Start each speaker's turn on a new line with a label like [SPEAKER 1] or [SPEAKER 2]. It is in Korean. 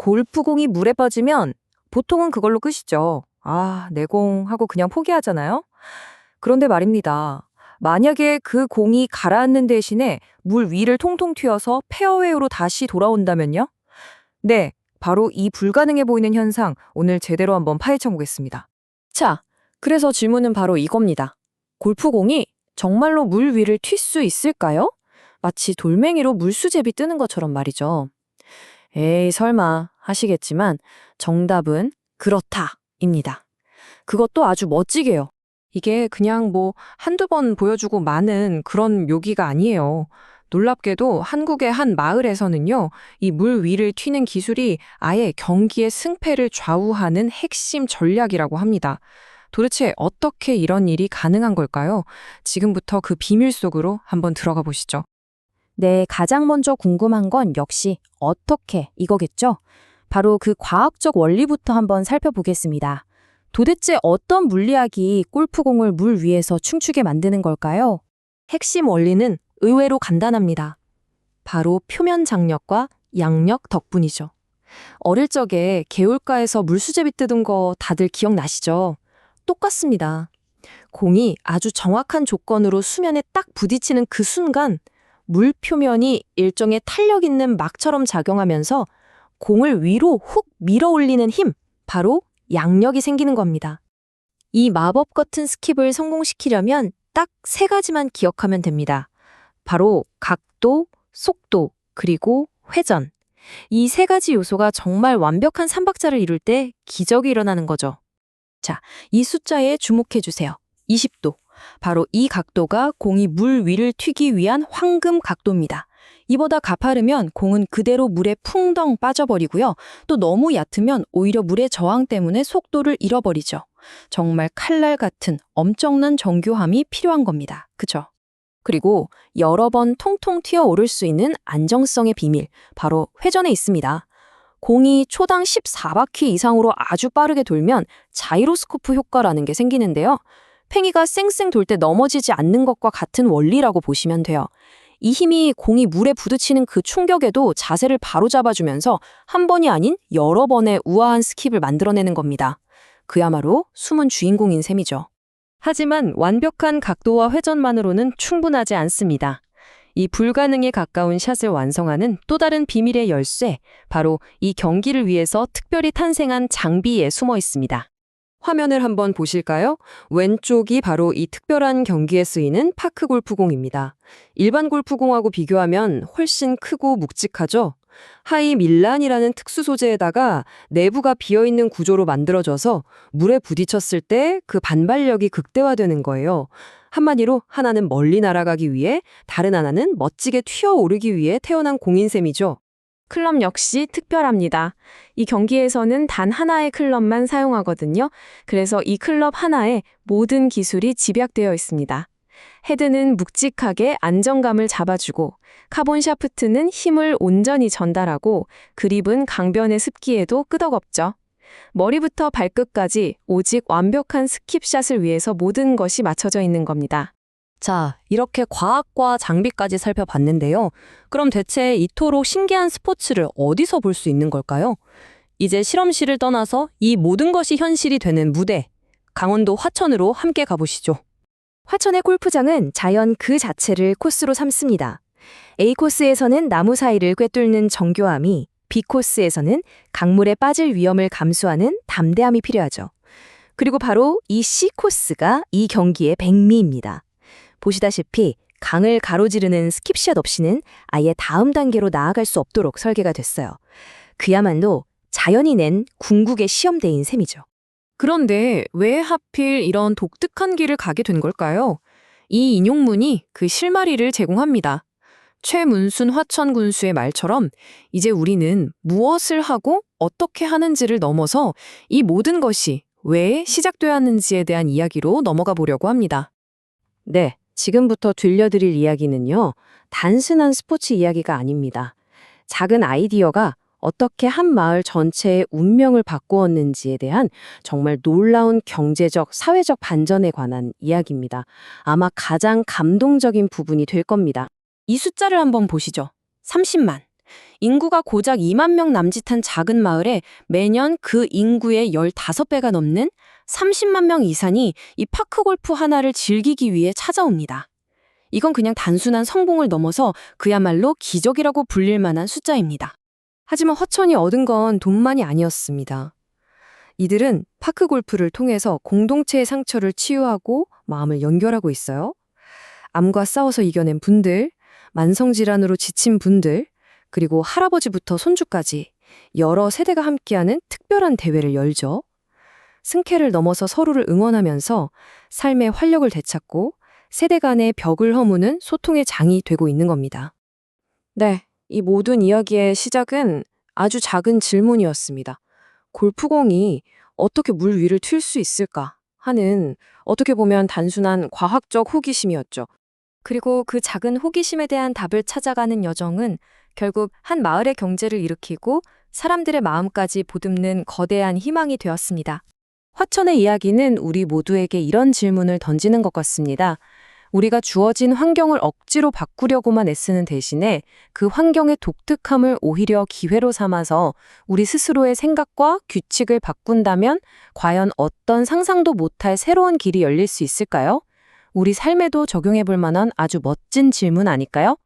[SPEAKER 1] 골프공이 물에 빠지면 보통은 그걸로 끝이죠. 아, 내 공 하고 그냥 포기하잖아요. 그런데 말입니다. 만약에 그 공이 가라앉는 대신에 물 위를 통통 튀어서 페어웨이로 다시 돌아온다면요? 네, 바로 이 불가능해 보이는 현상 오늘 제대로 한번 파헤쳐 보겠습니다.
[SPEAKER 2] 자, 그래서 질문은 바로 이겁니다. 골프공이 정말로 물 위를 튈 수 있을까요? 마치 돌멩이로 물수제비 뜨는 것처럼 말이죠. 에이, 설마 하시겠지만 정답은 그렇다입니다. 그것도 아주 멋지게요.
[SPEAKER 1] 이게 그냥 한두 번 보여주고 마는 그런 묘기가 아니에요. 놀랍게도 한국의 한 마을에서는요, 이 물 위를 튀는 기술이 아예 경기의 승패를 좌우하는 핵심 전략이라고 합니다. 도대체 어떻게 이런 일이 가능한 걸까요? 지금부터 그 비밀 속으로 한번 들어가 보시죠.
[SPEAKER 2] 네, 가장 먼저 궁금한 건 역시 어떻게 이거겠죠? 바로 그 과학적 원리부터 한번 살펴보겠습니다. 도대체 어떤 물리학이 골프공을 물 위에서 춤추게 만드는 걸까요? 핵심 원리는 의외로 간단합니다. 바로 표면 장력과 양력 덕분이죠. 어릴 적에 개울가에서 물수제비 뜨던 거 다들 기억나시죠? 똑같습니다. 공이 아주 정확한 조건으로 수면에 딱 부딪히는 그 순간 물 표면이 일종의 탄력 있는 막처럼 작용하면서 공을 위로 훅 밀어 올리는 힘, 바로 양력이 생기는 겁니다. 이 마법 같은 스킵을 성공시키려면 딱 세 가지만 기억하면 됩니다. 바로 각도, 속도, 그리고 회전. 이 세 가지 요소가 정말 완벽한 삼박자를 이룰 때 기적이 일어나는 거죠. 자, 이 숫자에 주목해 주세요. 20도. 바로 이 각도가 공이 물 위를 튀기 위한 황금 각도입니다. 이보다 가파르면 공은 그대로 물에 풍덩 빠져버리고요. 또 너무 얕으면 오히려 물의 저항 때문에 속도를 잃어버리죠. 정말 칼날 같은 엄청난 정교함이 필요한 겁니다. 그죠? 그리고 여러 번 통통 튀어오를 수 있는 안정성의 비밀, 바로 회전에 있습니다. 공이 초당 14바퀴 이상으로 아주 빠르게 돌면 자이로스코프 효과라는 게 생기는데요. 팽이가 쌩쌩 돌 때 넘어지지 않는 것과 같은 원리라고 보시면 돼요. 이 힘이 공이 물에 부딪히는 그 충격에도 자세를 바로 잡아주면서 한 번이 아닌 여러 번의 우아한 스킵을 만들어내는 겁니다. 그야말로 숨은 주인공인 셈이죠. 하지만 완벽한 각도와 회전만으로는 충분하지 않습니다. 이 불가능에 가까운 샷을 완성하는 또 다른 비밀의 열쇠, 바로 이 경기를 위해서 특별히 탄생한 장비에 숨어 있습니다. 화면을 한번 보실까요? 왼쪽이 바로 이 특별한 경기에 쓰이는 파크 골프공입니다. 일반 골프공하고 비교하면 훨씬 크고 묵직하죠? 하이 밀란이라는 특수 소재에다가 내부가 비어있는 구조로 만들어져서 물에 부딪혔을 때 그 반발력이 극대화되는 거예요. 한마디로 하나는 멀리 날아가기 위해 다른 하나는 멋지게 튀어오르기 위해 태어난 공인 셈이죠. 클럽 역시 특별합니다. 이 경기에서는 단 하나의 클럽만 사용하거든요. 그래서 이 클럽 하나에 모든 기술이 집약되어 있습니다. 헤드는 묵직하게 안정감을 잡아주고, 카본 샤프트는 힘을 온전히 전달하고, 그립은 강변의 습기에도 끄덕없죠. 머리부터 발끝까지 오직 완벽한 스킵샷을 위해서 모든 것이 맞춰져 있는 겁니다. 자, 이렇게 과학과 장비까지 살펴봤는데요. 그럼 대체 이토록 신기한 스포츠를 어디서 볼 수 있는 걸까요? 이제 실험실을 떠나서 이 모든 것이 현실이 되는 무대, 강원도 화천으로 함께 가보시죠. 화천의 골프장은 자연 그 자체를 코스로 삼습니다. A코스에서는 나무 사이를 꿰뚫는 정교함이, B코스에서는 강물에 빠질 위험을 감수하는 담대함이 필요하죠. 그리고 바로 이 C코스가 이 경기의 백미입니다. 보시다시피 강을 가로지르는 스킵샷 없이는 아예 다음 단계로 나아갈 수 없도록 설계가 됐어요. 그야말로 자연이 낸 궁극의 시험대인 셈이죠. 그런데 왜 하필 이런 독특한 길을 가게 된 걸까요? 이 인용문이 그 실마리를 제공합니다. 최문순 화천 군수의 말처럼 이제 우리는 무엇을 하고 어떻게 하는지를 넘어서 이 모든 것이 왜 시작되었는지에 대한 이야기로 넘어가 보려고 합니다. 네, 지금부터 들려드릴 이야기는요, 단순한 스포츠 이야기가 아닙니다. 작은 아이디어가 어떻게 한 마을 전체의 운명을 바꾸었는지에 대한 정말 놀라운 경제적, 사회적 반전에 관한 이야기입니다. 아마 가장 감동적인 부분이 될 겁니다. 이 숫자를 한번 보시죠. 30만. 인구가 고작 2만 명 남짓한 작은 마을에 매년 그 인구의 15배가 넘는 30만 명 이상이 이 파크골프 하나를 즐기기 위해 찾아옵니다. 이건 그냥 단순한 성공을 넘어서 그야말로 기적이라고 불릴 만한 숫자입니다.
[SPEAKER 1] 하지만 허천이 얻은 건 돈만이 아니었습니다. 이들은 파크 골프를 통해서 공동체의 상처를 치유하고 마음을 연결하고 있어요. 암과 싸워서 이겨낸 분들, 만성질환으로 지친 분들, 그리고 할아버지부터 손주까지 여러 세대가 함께하는 특별한 대회를 열죠. 승패를 넘어서 서로를 응원하면서 삶의 활력을 되찾고 세대 간의 벽을 허무는 소통의 장이 되고 있는 겁니다. 네, 이 모든 이야기의 시작은 아주 작은 질문이었습니다. 골프공이 어떻게 물 위를 튈 수 있을까 하는 어떻게 보면 단순한 과학적 호기심이었죠. 그리고 그 작은 호기심에 대한 답을 찾아가는 여정은 결국 한 마을의 경제를 일으키고 사람들의 마음까지 보듬는 거대한 희망이 되었습니다.
[SPEAKER 2] 화천의 이야기는 우리 모두에게 이런 질문을 던지는 것 같습니다. 우리가 주어진 환경을 억지로 바꾸려고만 애쓰는 대신에 그 환경의 독특함을 오히려 기회로 삼아서 우리 스스로의 생각과 규칙을 바꾼다면 과연 어떤 상상도 못할 새로운 길이 열릴 수 있을까요? 우리 삶에도 적용해 볼 만한 아주 멋진 질문 아닐까요?